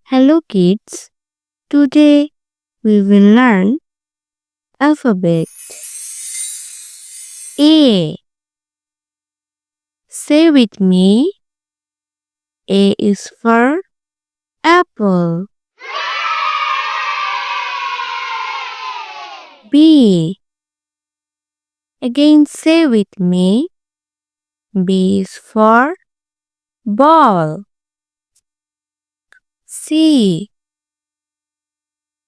Hello kids, today we will learn alphabet. A. Say with me. A is for apple. B. Again say with me. B is for ball. C.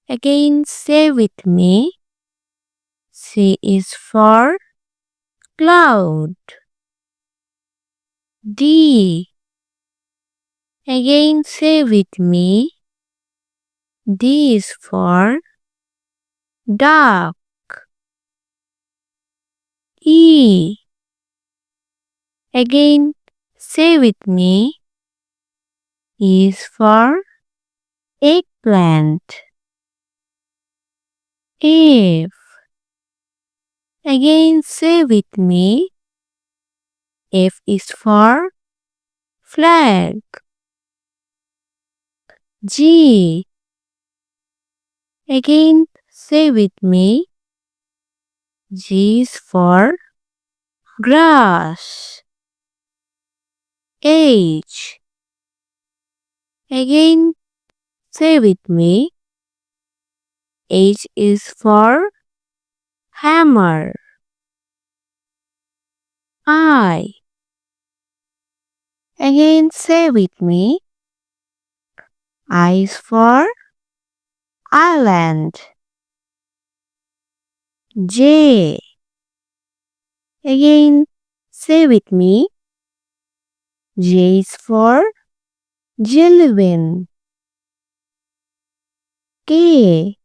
Again say with me. C is for cloud. D. Again say with me. D is for duck. E. Again say with me. E is for eggplant. F. Again say with me. F is for flag. G. Again say with me. G is for grass. H. Again say with me. H is for hammer. I. Again say with me. I is for island. J. Again say with me. J is for jellybean. K.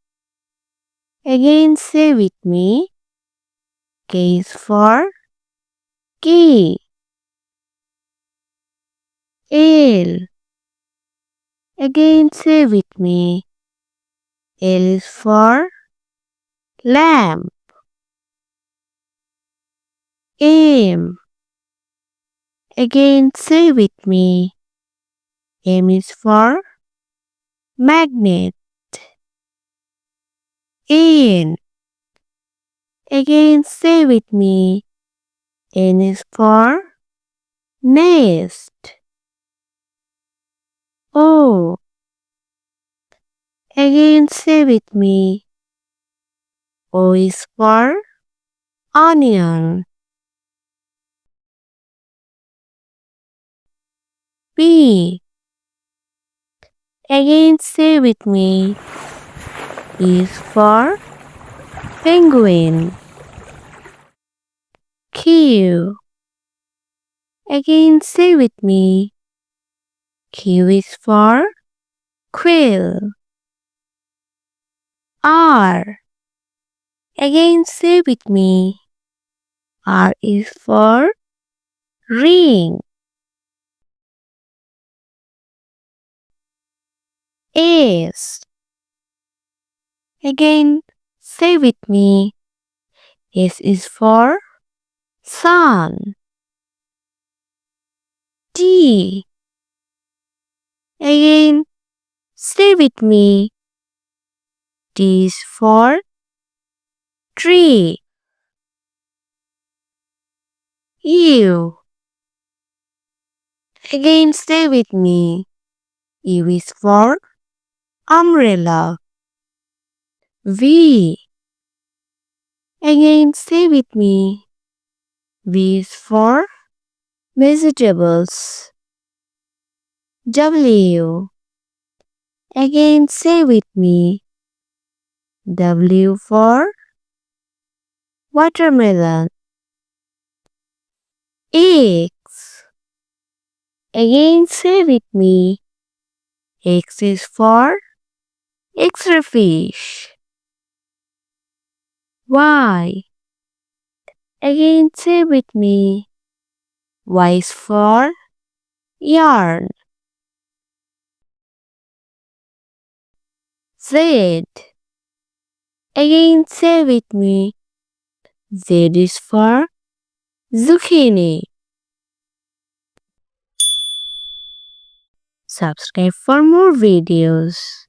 Again say with me. K is for key. L. Again say with me. L is for lamp. M. Again say with me. M is for magnet. N. Again say with me. N is for nest. O. Again say with me. O is for onion. P. Again say with me. P is for penguin. Q. Again say with me. Q is for quill. R. Again say with me. R is for ring. S. Again say with me. S is for sun. T. Again say with me. T is for tree. U. Again say with me. U is for umbrella. V. Again say with me. V is for vegetables. W. Again say with me. W for watermelon. X. Again say with me. X is for extra fish. Y. Again say with me. Y is for yarn. Z. Again say with me. Z is for zucchini. Subscribe for more videos.